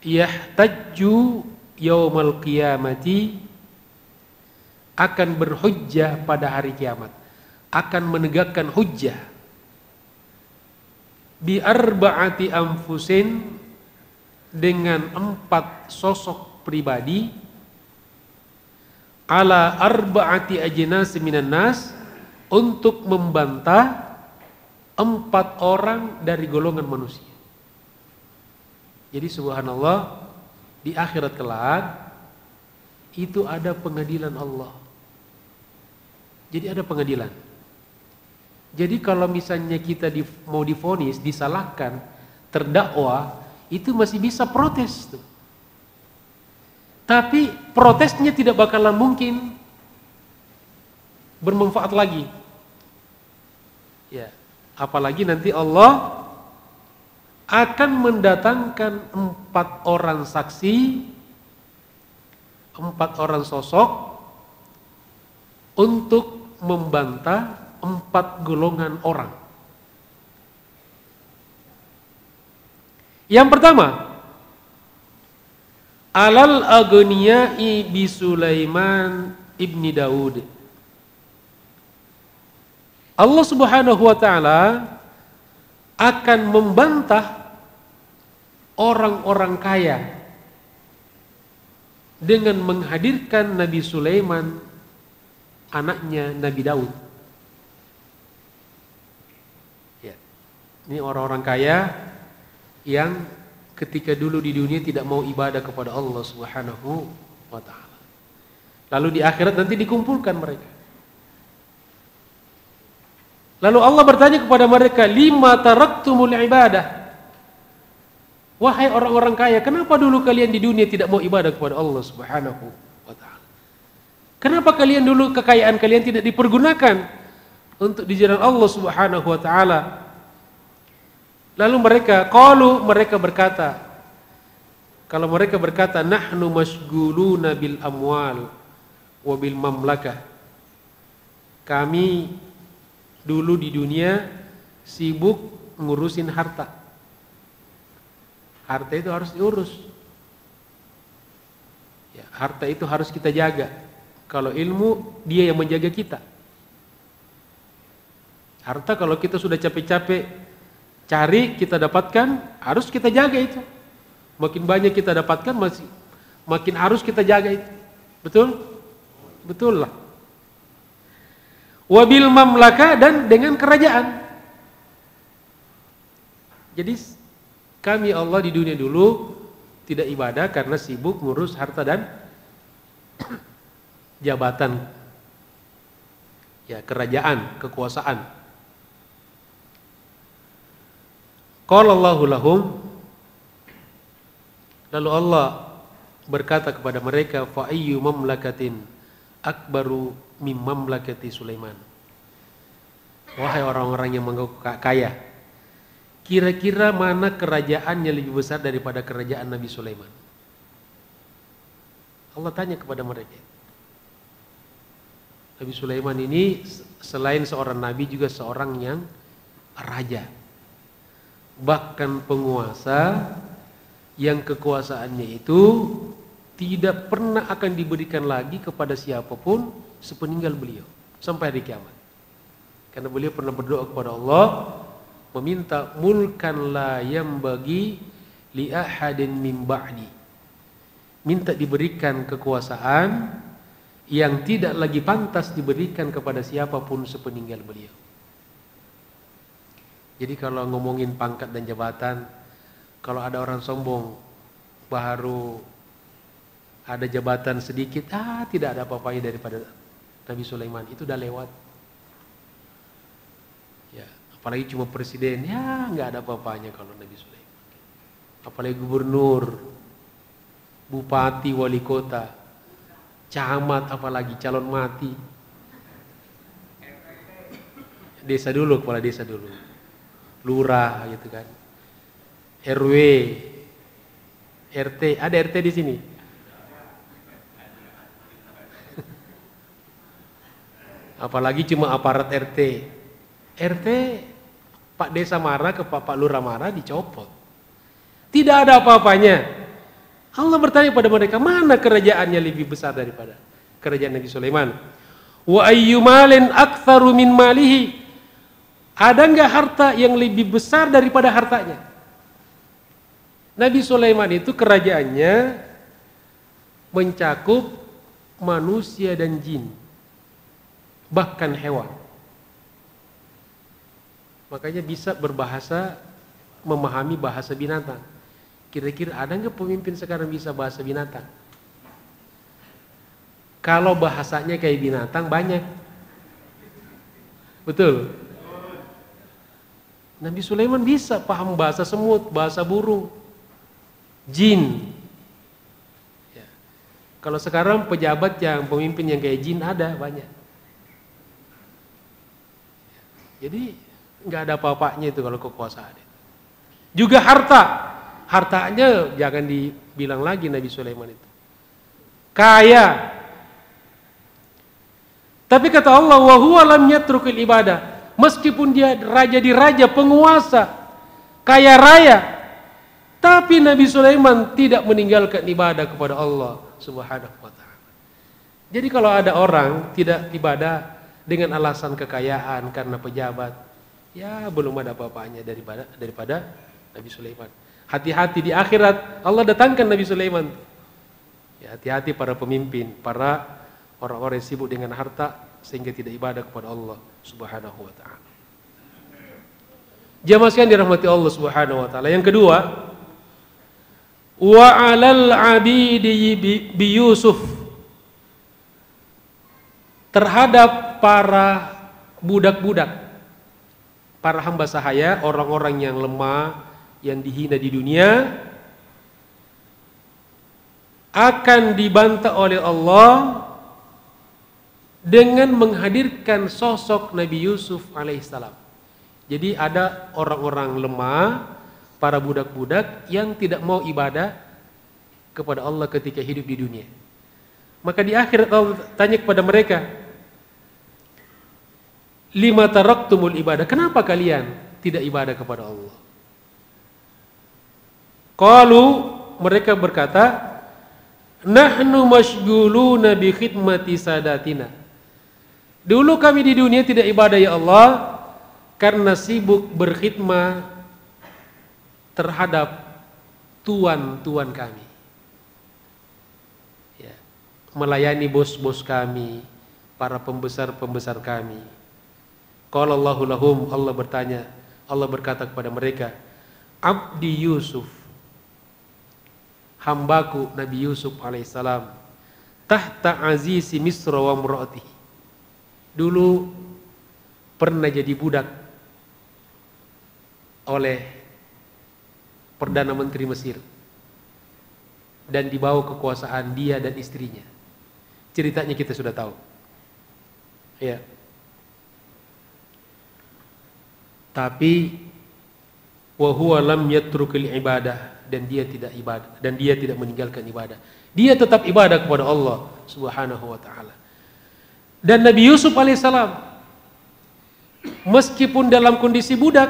Speaker 1: yahtajju yaumal qiyamati, akan berhujjah pada hari kiamat, akan menegakkan hujjah bi arba'ati anfusin, dengan 4 sosok pribadi, ala arba'ati ajnas minan nas, untuk membantah 4 orang dari golongan manusia. Jadi subhanallah, di akhirat kelak itu ada pengadilan Allah. Jadi ada pengadilan. Jadi kalau misalnya kita mau divonis, disalahkan, terdakwa, itu masih bisa protes tuh. Tapi protesnya tidak bakalan mungkin bermanfaat lagi. Ya, apalagi nanti Allah akan mendatangkan 4 orang saksi, 4 orang sosok untuk membantah 4 golongan orang. Yang pertama, alal aghniyai bi Sulaiman ibni Daud. Allah Subhanahu wa ta'ala akan membantah orang-orang kaya dengan menghadirkan Nabi Sulaiman, anaknya Nabi Daud. Ya. Ini orang-orang kaya yang ketika dulu di dunia tidak mau ibadah kepada Allah Subhanahu wa ta'ala. Lalu di akhirat nanti dikumpulkan mereka. Lalu Allah bertanya kepada mereka, lima taraktumul ibadah. Wahai orang-orang kaya, kenapa dulu kalian di dunia tidak mau ibadah kepada Allah Subhanahu wa ta'ala? Kenapa kalian dulu, kekayaan kalian tidak dipergunakan untuk di jalan Allah Subhanahu wa ta'ala? Lalu mereka berkata, kalau mereka berkata, nahnu masghuluna bil amwal wa bil mamlakah. Kami dulu di dunia sibuk ngurusin harta. Harta itu harus diurus. Ya, harta itu harus kita jaga. Kalau ilmu, dia yang menjaga kita. Harta kalau kita sudah capek-capek cari, kita dapatkan, harus kita jaga itu. Makin banyak kita dapatkan, makin harus kita jaga itu. Betul? Betul lah. Wabil mamlaka, dan dengan kerajaan. Jadi kami Allah di dunia dulu tidak ibadah karena sibuk ngurus harta dan jabatan. Ya, kerajaan, kekuasaan. Qala Allahu lahum, lalu Allah berkata kepada mereka, fa ayyu mamlakatin akbaru mim mamlakati Sulaiman. Wahai orang-orang yang mengaku kaya, kira-kira mana kerajaan yang lebih besar daripada kerajaan Nabi Sulaiman? Allah tanya kepada mereka. Nabi Sulaiman ini selain seorang nabi juga seorang yang raja, bahkan penguasa yang kekuasaannya itu tidak pernah akan diberikan lagi kepada siapapun sepeninggal beliau. sampai hari kiamat. Karena beliau pernah berdoa kepada Allah meminta mulkan la yambagi li ahadin min ba'di. Minta diberikan kekuasaan yang tidak lagi pantas diberikan kepada siapapun sepeninggal beliau. Jadi kalau ngomongin pangkat dan jabatan, kalau ada orang sombong baru ada jabatan sedikit, tidak ada apa-apanya daripada Nabi Sulaiman, itu udah lewat. Ya, apalagi cuma presiden, ya nggak ada apa-apanya kalau Nabi Sulaiman. Apalagi gubernur, bupati, wali kota, camat, apalagi calon mati. Desa dulu, kepala desa dulu, lurah gitu kan, RW, RT, ada RT di sini. Apalagi cuma aparat RT. RT, Pak Desa marah ke Pak Lurah marah, dicopot. Tidak ada apa-apanya. Allah bertanya pada mereka, mana kerajaannya lebih besar daripada kerajaan Nabi Sulaiman? Wa ayyumalin aktsaru min malihi. Ada enggak harta yang lebih besar daripada hartanya? Nabi Sulaiman itu kerajaannya mencakup manusia dan jin, bahkan hewan. Makanya bisa berbahasa, memahami bahasa binatang. Kira-kira ada nggak pemimpin sekarang bisa bahasa binatang? Kalau bahasanya kayak binatang banyak. Betul? Nabi Sulaiman bisa paham bahasa semut, bahasa burung, jin. Ya. Kalau sekarang pejabat yang pemimpin yang kayak jin ada banyak. Jadi nggak ada apa-apanya itu kalau kekuasaan. Juga hartanya jangan dibilang lagi Nabi Sulaiman itu kaya. Tapi kata Allah, wa huwa lam yatrukil ibadah. Meskipun dia raja di raja, penguasa, kaya raya, tapi Nabi Sulaiman tidak meninggalkan ibadah kepada Allah Subhanahu wa ta'ala. Jadi kalau ada orang tidak ibadah dengan alasan kekayaan karena pejabat, ya belum ada apa-apanya daripada Nabi Sulaiman. Hati-hati di akhirat Allah datangkan Nabi Sulaiman. Ya, hati-hati para pemimpin, para orang-orang yang sibuk dengan harta sehingga tidak ibadah kepada Allah Subhanahu wa ta'ala. Jamaah sekalian dirahmati Allah Subhanahu wa ta'ala. Yang kedua, wa 'alal 'abidi bi Yusuf, terhadap para budak-budak, para hamba sahaya, orang-orang yang lemah, yang dihina di dunia, akan dibantah oleh Allah dengan menghadirkan sosok Nabi Yusuf alaihissalam. Jadi ada orang-orang lemah, para budak-budak yang tidak mau ibadah kepada Allah ketika hidup di dunia. Maka di akhirat Allah tanya kepada mereka, lima taraktumul ibadah, kenapa kalian tidak ibadah kepada Allah? Qalu, mereka berkata, nahnu masyghuluna bi khidmati sadatina. Dulu kami di dunia tidak ibadah ya Allah karena sibuk berkhidmat terhadap tuan-tuan kami. Ya, melayani bos-bos kami, para pembesar-pembesar kami. Qala Allahu lahum, Allah bertanya, Allah berkata kepada mereka, Abdi Yusuf, hambaku Nabi Yusuf alaihissalam, tahta azizi Misra wa mura'atihi. Dulu pernah jadi budak oleh Perdana Menteri Mesir dan dibawa kekuasaan dia dan istrinya. Ceritanya kita sudah tahu. Ya. Tapi wa huwa lam yatrukil ibadah, dan dia tidak ibadah, dan dia tidak meninggalkan ibadah. Dia tetap ibadah kepada Allah Subhanahu wa ta'ala. Dan Nabi Yusuf alaihissalam meskipun dalam kondisi budak,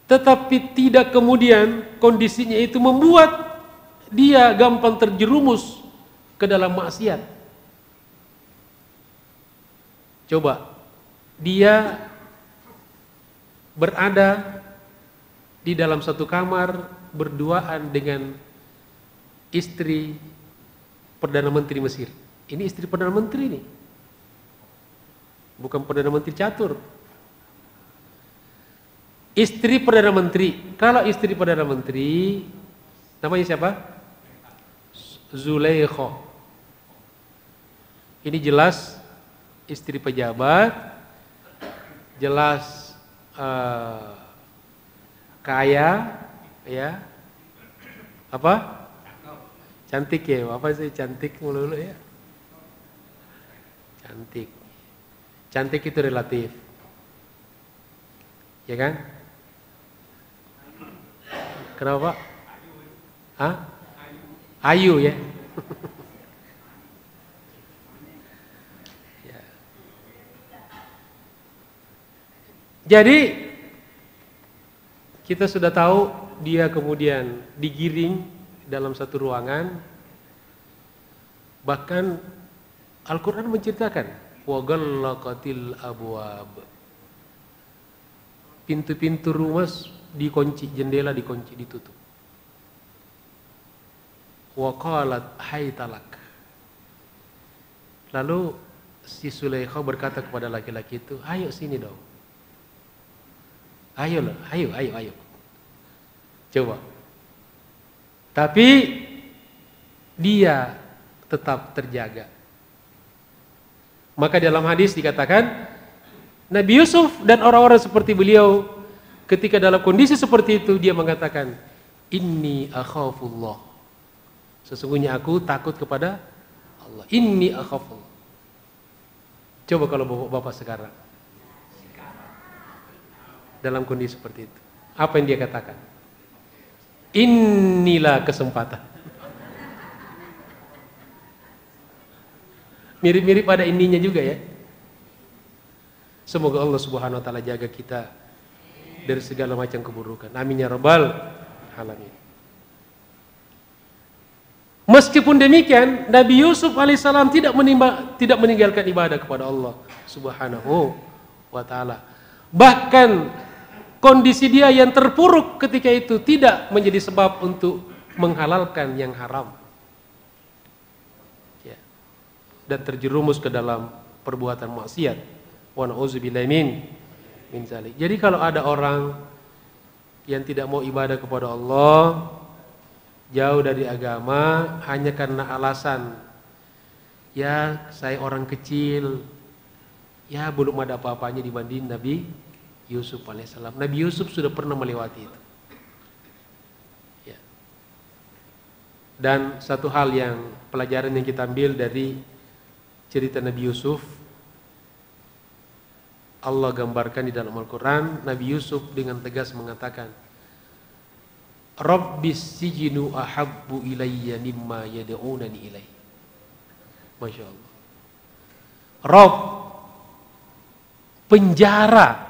Speaker 1: tetapi tidak kemudian kondisinya itu membuat dia gampang terjerumus ke dalam maksiat. Coba, dia berada di dalam satu kamar berduaan dengan istri Perdana Menteri Mesir. Ini istri Perdana Menteri nih. Bukan Perdana Menteri catur. Istri Perdana Menteri. Kalau istri Perdana Menteri, namanya siapa? Zulaikha. Ini jelas istri pejabat, jelas kaya, ya. Apa? Cantik ya, apa sih cantik mulu ya? Cantik. Cantik itu relatif. Ya kan? Kenapa? Hah? Ayu ya? Ya. Jadi kita sudah tahu dia kemudian digiring dalam satu ruangan. Bahkan Al-Quran menceritakan wa ghallaqatil abwab. Pintu-pintu rumah dikunci, jendela dikunci, ditutup. Wa qalat haytalak. Lalu si Zulaikha berkata kepada laki-laki itu, ayo sini dong. Ayo. Coba. Tapi dia tetap terjaga. Maka dalam hadis dikatakan Nabi Yusuf dan orang-orang seperti beliau ketika dalam kondisi seperti itu dia mengatakan inni akhafullah. Sesungguhnya aku takut kepada Allah. Inni akhafullah. Coba kalau bapak sekarang dalam kondisi seperti itu, apa yang dia katakan? Inilah kesempatan. Mirip-mirip pada ininya juga ya. Semoga Allah Subhanahu wa taala jaga kita dari segala macam keburukan. Amin ya rabbal alamin. Meskipun demikian, Nabi Yusuf alaihissalam tidak meninggalkan ibadah kepada Allah Subhanahu wa taala. Bahkan kondisi dia yang terpuruk ketika itu tidak menjadi sebab untuk menghalalkan yang haram. Ya. Dan terjerumus ke dalam perbuatan maksiat. Wa na'udzubillahi min zalik. Jadi kalau ada orang yang tidak mau ibadah kepada Allah, jauh dari agama hanya karena alasan ya saya orang kecil, ya belum ada apa-apanya dibanding Nabi Yusuf alaihissalam. Nabi Yusuf sudah pernah melewati itu. Ya. Dan satu hal yang pelajaran yang kita ambil dari cerita Nabi Yusuf, Allah gambarkan di dalam Al-Quran, Nabi Yusuf dengan tegas mengatakan, Rabbis sijinu ahabbu ilayya mimma yad'unani ilaih. Masya Allah. Rabb, penjara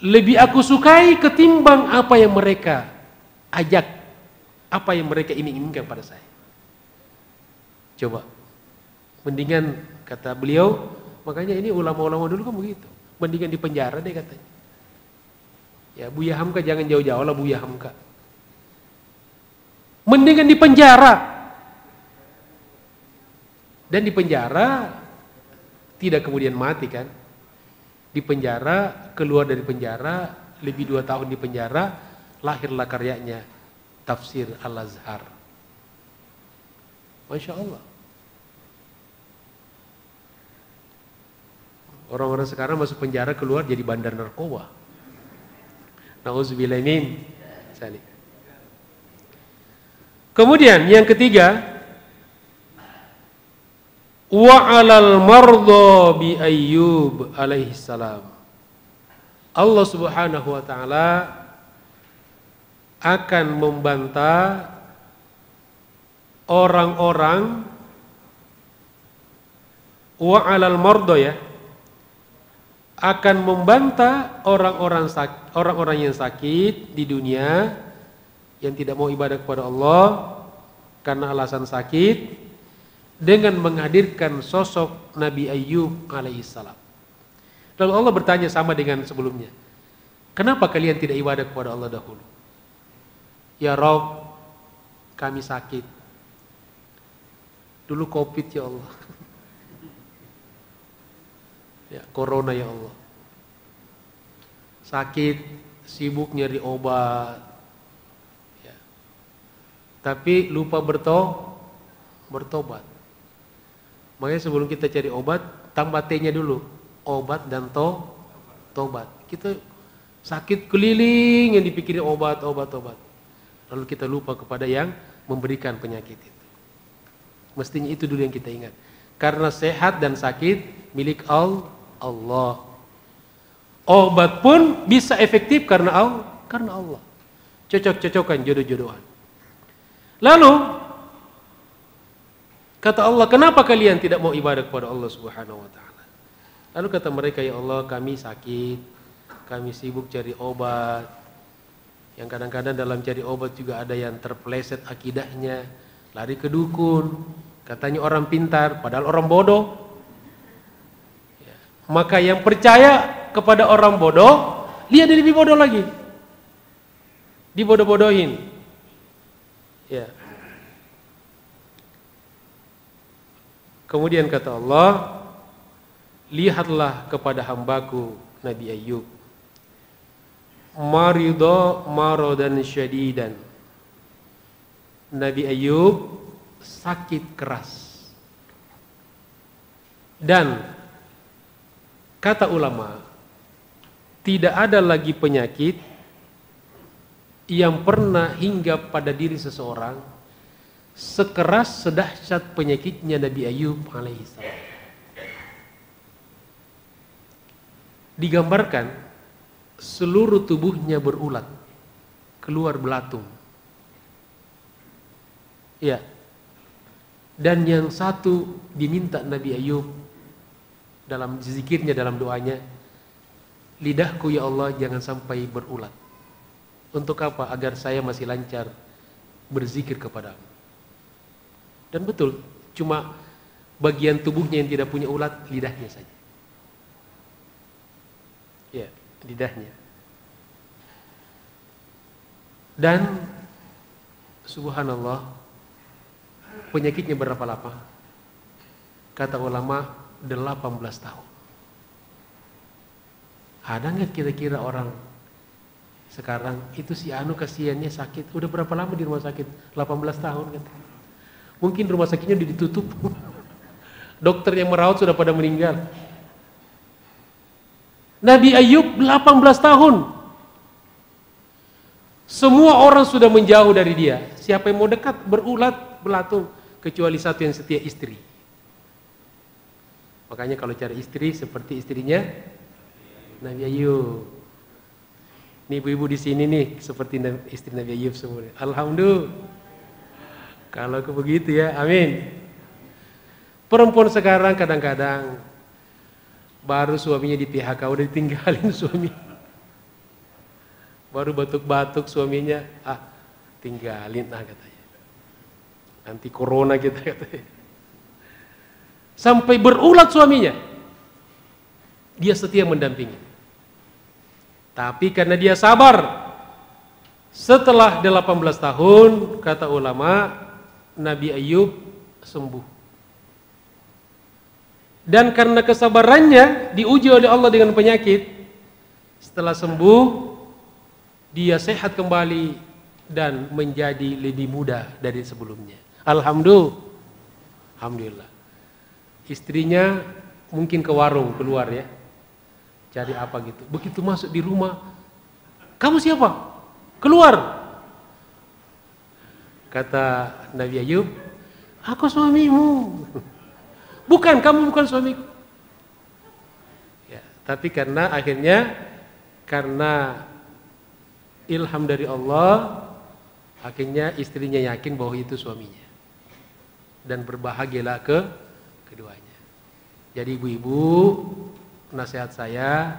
Speaker 1: lebih aku sukai ketimbang apa yang mereka ajak, apa yang mereka inginkan pada saya. Coba, mendingan kata beliau, makanya ini ulama-ulama dulu kan begitu, mendingan di penjara deh katanya. Ya, Buya Hamka jangan jauh-jauh lah Buya Hamka. Mendingan di penjara. Dan di penjara tidak kemudian mati kan. Di penjara, keluar dari penjara, lebih 2 tahun di penjara, lahirlah karyanya Tafsir Al-Azhar. Masya Allah. Orang-orang sekarang masuk penjara, keluar jadi bandar narkoba. Na'udzubillah min zalik. Kemudian yang ketiga, wa 'alal marda bi Ayyub alaihi salam. Allah Subhanahu wa taala akan membantah orang-orang, wa 'alal marda ya, akan membantah orang-orang yang sakit di dunia, yang tidak mau ibadah kepada Allah karena alasan sakit, dengan menghadirkan sosok Nabi Ayyub alaihissalam. Lalu Allah bertanya sama dengan sebelumnya, kenapa kalian tidak ibadah kepada Allah dahulu? Ya Rabb, kami sakit. Dulu COVID ya Allah. Ya, corona ya Allah. Sakit, sibuk nyari obat. Ya. Tapi lupa bertobat. Makanya sebelum kita cari obat, tambah T-nya dulu. Obat dan tobat. Kita sakit keliling yang dipikirin obat. Lalu kita lupa kepada yang memberikan penyakit itu. Mestinya itu dulu yang kita ingat. Karena sehat dan sakit milik Allah. Obat pun bisa efektif karena Allah. Cocok-cocokan, jodoh-jodohan. Lalu kata Allah, kenapa kalian tidak mau ibadah kepada Allah Subhanahu wa taala? Lalu kata mereka, ya Allah, kami sakit, kami sibuk cari obat. Yang kadang-kadang dalam cari obat juga ada yang terpeleset akidahnya, lari ke dukun, katanya orang pintar, padahal orang bodoh. Ya. Maka yang percaya kepada orang bodoh, dia lebih bodoh lagi, dibodoh-bodohin. Ya. Kemudian kata Allah, lihatlah kepada hambaku Nabi Ayyub, marido marodan syadidan. Nabi Ayyub sakit keras. Dan kata ulama, tidak ada lagi penyakit yang pernah hinggap pada diri seseorang sekeras sedahsyat penyakitnya Nabi Ayyub alaihissalam. Digambarkan seluruh tubuhnya berulat, keluar belatung. Ya. Dan yang satu diminta Nabi Ayyub dalam zikirnya, dalam doanya, lidahku ya Allah jangan sampai berulat. Untuk apa? Agar saya masih lancar berzikir kepadamu. Dan betul, cuma bagian tubuhnya yang tidak punya ulat, lidahnya saja. Ya, lidahnya. Dan subhanallah, penyakitnya berapa lama? Kata ulama 18 tahun. Ada nggak kira-kira orang sekarang itu si anu kasihannya sakit, udah berapa lama di rumah sakit? 18 tahun kan. Mungkin rumah sakitnya udah ditutup. Dokter yang merawat sudah pada meninggal. Nabi Ayyub 18 tahun. Semua orang sudah menjauh dari dia. Siapa yang mau dekat berulat, belatung, kecuali satu yang setia, istri. Makanya kalau cari istri seperti istrinya Nabi Ayyub. Nih ibu-ibu di sini nih seperti istri Nabi Ayyub semua. Alhamdulillah. Kalau begitu ya, amin. Perempuan sekarang kadang-kadang baru suaminya di PHK udah ditinggalin suami. Baru batuk-batuk suaminya, tinggalin katanya. Nanti corona kita katanya. Sampai berulat suaminya. Dia setia mendampingi. Tapi karena dia sabar, setelah 18 tahun, kata ulama, Nabi Ayyub sembuh. Dan karena kesabarannya diuji oleh Allah dengan penyakit, setelah sembuh dia sehat kembali dan menjadi lebih muda dari sebelumnya. Alhamdulillah. Istrinya mungkin ke warung keluar ya, cari apa gitu. Begitu masuk di rumah, kamu siapa? Keluar. Kata Nabi Ayyub, aku suamimu. Bukan, kamu bukan suamiku. Ya, tapi karena ilham dari Allah, akhirnya istrinya yakin bahwa itu suaminya. Dan berbahagialah keduanya. Jadi ibu-ibu, nasihat saya,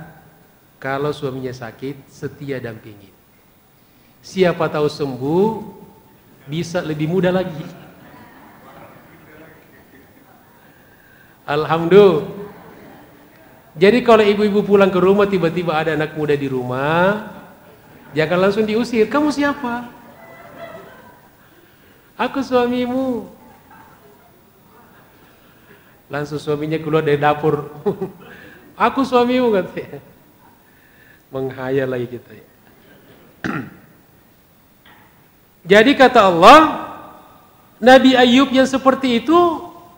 Speaker 1: kalau suaminya sakit, setia dampingi. Siapa tahu sembuh, bisa lebih mudah lagi. Alhamdulillah. Jadi kalau ibu-ibu pulang ke rumah tiba-tiba ada anak muda di rumah, jangan langsung diusir. Kamu siapa? Aku suamimu. Langsung suaminya keluar dari dapur. Aku suamimu katanya. Menghayal lagi kita. Jadi kata Allah, Nabi Ayub yang seperti itu,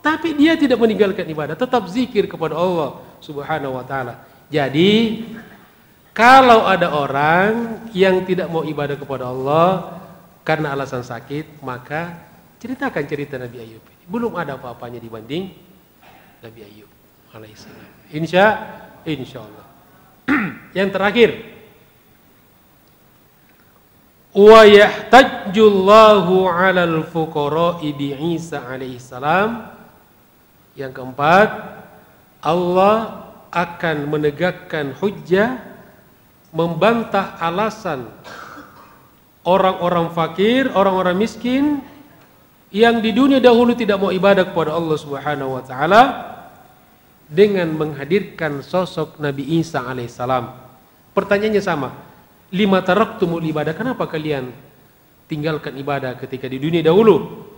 Speaker 1: tapi dia tidak meninggalkan ibadah, tetap zikir kepada Allah Subhanahu wa taala. Jadi kalau ada orang yang tidak mau ibadah kepada Allah karena alasan sakit, maka ceritakan cerita Nabi Ayub. Belum ada apa-apanya dibanding Nabi Ayub alaihissalam. Insya Allah. Yang terakhir, wa yahtajjullahu 'alal fuqara'i bi Isa alaihissalam. Yang keempat, Allah akan menegakkan hujjah, membantah alasan orang-orang fakir, orang-orang miskin yang di dunia dahulu tidak mau ibadah kepada Allah Subhanahu wa taala dengan menghadirkan sosok Nabi Isa alaihissalam. Pertanyaannya sama, lima taraktumul ibadah, kenapa kalian tinggalkan ibadah ketika di dunia dahulu?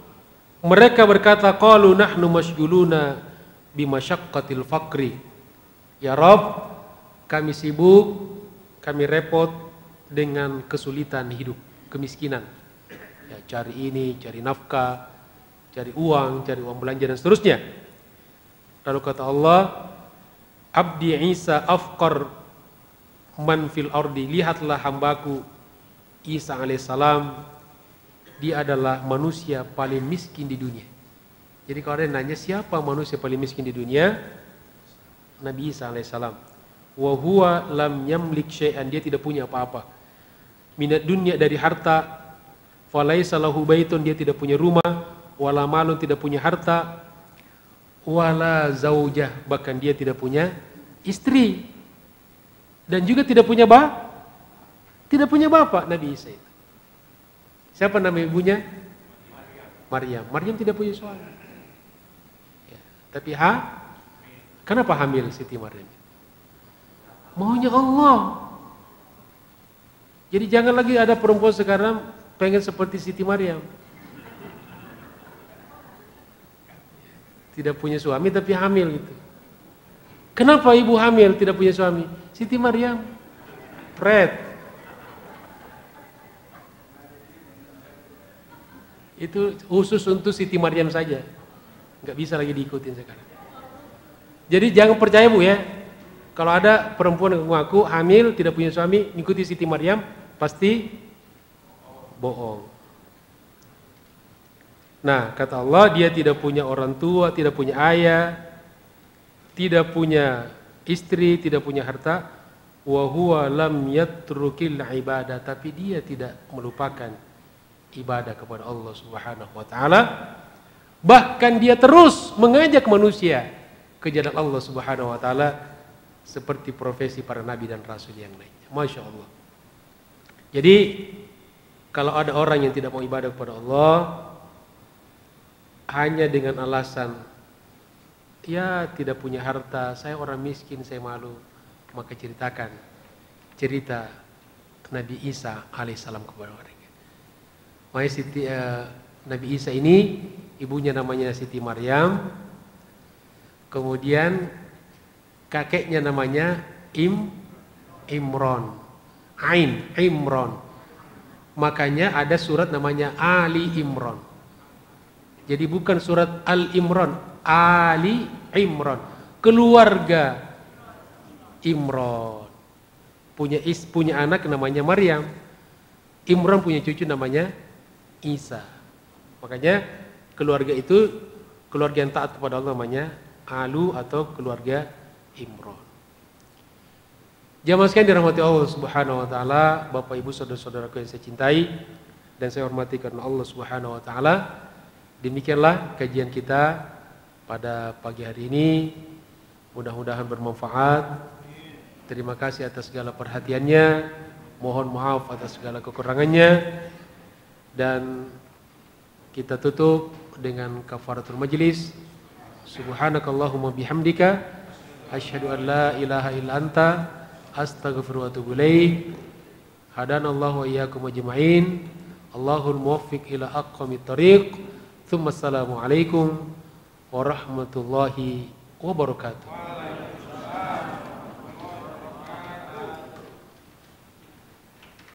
Speaker 1: Mereka berkata, qalu nahnu masyguluna bimasyaqqatil faqri. Ya Rabb, kami sibuk, kami repot dengan kesulitan hidup, kemiskinan. Ya, cari ini, cari nafkah, cari uang belanja dan seterusnya. Lalu kata Allah, abdi Isa afqar man fil ardi. Lihatlah hambaku Isa alaihissalam, dia adalah manusia paling miskin di dunia. Jadi kalau ada yang nanya siapa manusia paling miskin di dunia, Nabi Isa alaihissalam. Wa huwa lam yamlik syai'an, dia tidak punya apa-apa. Minat dunia, dari harta. Falaisa lahu baitun, dia tidak punya rumah. Wala malun, tidak punya harta. Wala zaujah, bahkan dia tidak punya istri. Dan juga tidak punya bapak Nabi Isa itu. Siapa nama ibunya? Maryam. Maryam tidak punya suami. Ya, tapi kenapa hamil Siti Maryam? Maunya Allah. Jadi jangan lagi ada perempuan sekarang pengen seperti Siti Maryam. Tidak punya suami tapi hamil gitu. Kenapa ibu hamil tidak punya suami? Siti Maryam. Pret. Itu khusus untuk Siti Maryam saja, nggak bisa lagi diikutin sekarang. Jadi jangan percaya Bu ya, kalau ada perempuan yang mengaku hamil tidak punya suami mengikuti Siti Maryam, pasti bohong. Nah kata Allah, dia tidak punya orang tua, tidak punya ayah, tidak punya istri, tidak punya harta. Wa huwa lam yatrukil ibadah, tapi dia tidak melupakan ibadah kepada Allah Subhanahu wa taala. Bahkan dia terus mengajak manusia ke jalan Allah Subhanahu wa taala seperti profesi para nabi dan rasul yang lainnya. Masya Allah. Jadi kalau ada orang yang tidak mau ibadah kepada Allah hanya dengan alasan ya tidak punya harta, saya orang miskin, saya malu, maka ceritakan cerita Nabi Isa alaihissalam kepada mereka. Makanya Nabi Isa ini ibunya namanya Siti Maryam, kemudian kakeknya namanya Imron, Imron. Makanya ada surat namanya Ali Imron. Jadi bukan surat Al Imron, Ali Imron, keluarga Imron. Punya anak namanya Maryam. Imron punya cucu namanya Isa. Makanya keluarga itu keluarga yang taat kepada Allah namanya Alu atau keluarga Imron. Jamaah sekalian dirahmati Allah Subhanahu wa taala, Bapak Ibu saudara-saudaraku yang saya cintai dan saya hormati karena Allah Subhanahu wa taala. Demikianlah kajian kita pada pagi hari ini. Mudah-mudahan bermanfaat. Terima kasih atas segala perhatiannya. Mohon maaf atas segala kekurangannya. Dan kita tutup dengan kafaratul majlis. Subhanakallahumma bihamdika asyhadu an la ilaha illa anta astaghfiruka wa atubu ilaik. Hadanallahu wa iyyakum ajma'in. Allahul muwaffiq ila aqwamit thariq. Tsumma assalamu alaikum warahmatullahi wabarakatuh.